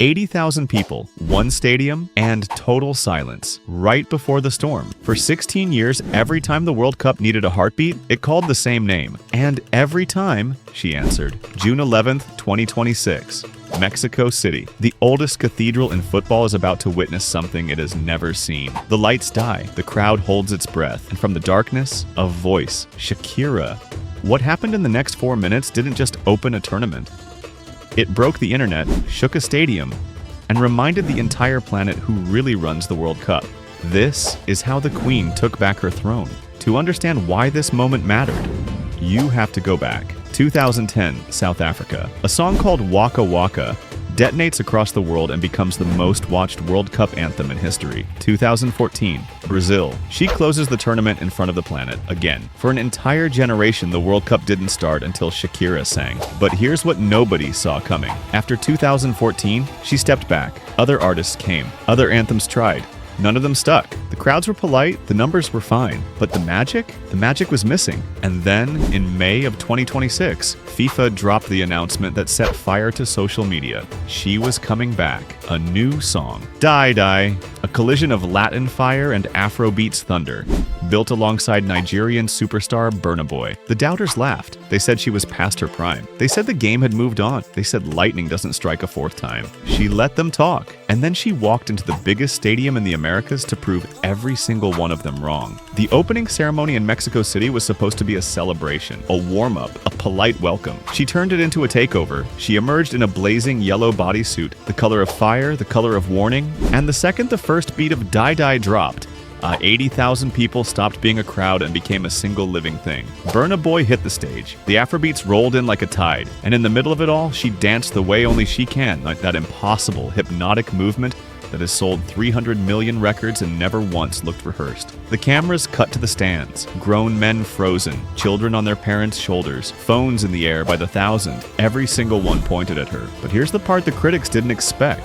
80,000 people, one stadium, and total silence right before the storm. For 16 years, every time the World Cup needed a heartbeat, it called the same name. And every time, she answered. June 11th, 2026. Mexico City. The oldest cathedral in football is about to witness something it has never seen. The lights die, the crowd holds its breath, and from the darkness, a voice. Shakira. What happened in the next 4 minutes didn't just open a tournament. It broke the internet, shook a stadium, and reminded the entire planet who really runs the World Cup. This is how the Queen took back her throne. To understand why this moment mattered, you have to go back. 2010, South Africa. A song called Waka Waka detonates across the world and becomes the most watched World Cup anthem in history. 2014, Brazil. She closes the tournament in front of the planet again. For an entire generation, the World Cup didn't start until Shakira sang. But here's what nobody saw coming. After 2014, she stepped back. Other artists came. Other anthems tried. None of them stuck. The crowds were polite, the numbers were fine, but the magic was missing. And then, in May of 2026, FIFA dropped the announcement that set fire to social media. She was coming back. A new song. Die Die, a collision of Latin fire and Afrobeats thunder, built alongside Nigerian superstar Burna Boy. The doubters laughed. They said she was past her prime. They said the game had moved on. They said lightning doesn't strike a fourth time. She let them talk. And then she walked into the biggest stadium in the Americas to prove every single one of them wrong. The opening ceremony in Mexico City was supposed to be a celebration, a warm-up, a polite welcome. She turned it into a takeover. She emerged in a blazing yellow bodysuit, the color of fire, the color of warning, and the second the first beat of Die Die dropped, 80,000 people stopped being a crowd and became a single living thing. Burna Boy hit the stage. The Afrobeats rolled in like a tide, and in the middle of it all, she danced the way only she can, like that impossible, hypnotic movement that has sold 300 million records and never once looked rehearsed. The cameras cut to the stands, grown men frozen, children on their parents' shoulders, phones in the air by the thousand. Every single one pointed at her. But here's the part the critics didn't expect.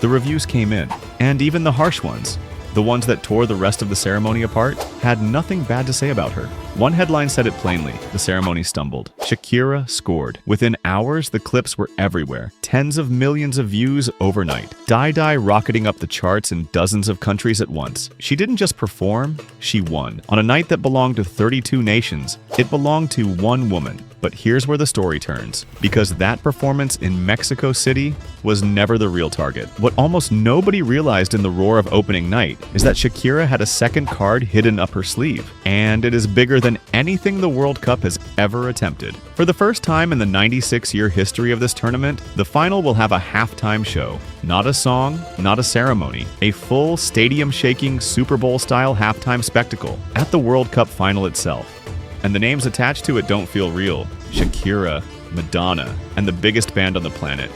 The reviews came in, and even the harsh ones, the ones that tore the rest of the ceremony apart, had nothing bad to say about her. One headline said it plainly: the ceremony stumbled. Shakira scored. Within hours, the clips were everywhere. Tens of millions of views overnight. Die Die rocketing up the charts in dozens of countries at once. She didn't just perform, she won. On a night that belonged to 32 nations, it belonged to one woman. But here's where the story turns, because that performance in Mexico City was never the real target. What almost nobody realized in the roar of opening night is that Shakira had a second card hidden up her sleeve, and it is bigger than anything the World Cup has ever attempted. For the first time in the 96-year history of this tournament, the final will have a halftime show. Not a song, not a ceremony, a full stadium-shaking Super Bowl-style halftime spectacle at the World Cup final itself. And the names attached to it don't feel real. Shakira, Madonna, and the biggest band on the planet,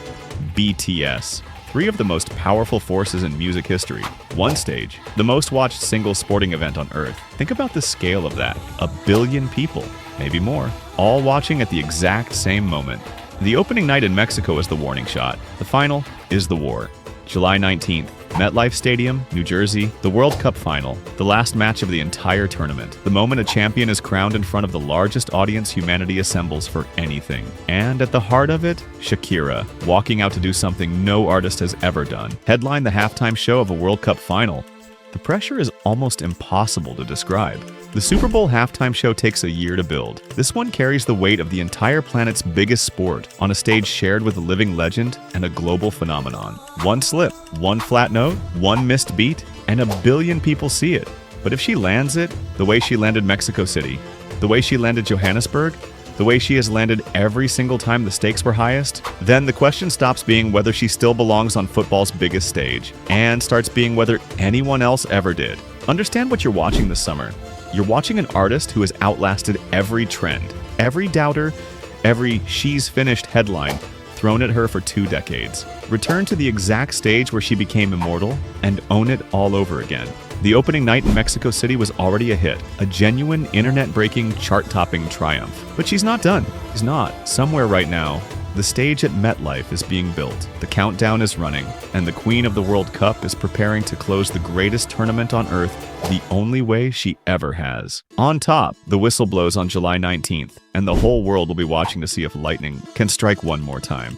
BTS. Three of the most powerful forces in music history. One stage, the most watched single sporting event on Earth. Think about the scale of that. 1 billion people, maybe more, all watching at the exact same moment. The opening night in Mexico is the warning shot. The final is the war. July 19th, MetLife Stadium, New Jersey, the World Cup final, the last match of the entire tournament. The moment a champion is crowned in front of the largest audience humanity assembles for anything. And at the heart of it, Shakira, walking out to do something no artist has ever done. Headline the halftime show of a World Cup final. The pressure is almost impossible to describe. The Super Bowl halftime show takes a year to build. This one carries the weight of the entire planet's biggest sport on a stage shared with a living legend and a global phenomenon. One slip, one flat note, one missed beat, and 1 billion people see it. But if she lands it, the way she landed Mexico City, the way she landed Johannesburg, the way she has landed every single time the stakes were highest, then the question stops being whether she still belongs on football's biggest stage, and starts being whether anyone else ever did. Understand what you're watching this summer. You're watching an artist who has outlasted every trend, every doubter, every "she's finished" headline thrown at her for 2 decades. Return to the exact stage where she became immortal and own it all over again. The opening night in Mexico City was already a hit, a genuine internet-breaking, chart-topping triumph. But she's not done. She's not. Somewhere right now, the stage at MetLife is being built, the countdown is running, and the Queen of the World Cup is preparing to close the greatest tournament on Earth the only way she ever has. On top, the whistle blows on July 19th, and the whole world will be watching to see if lightning can strike one more time.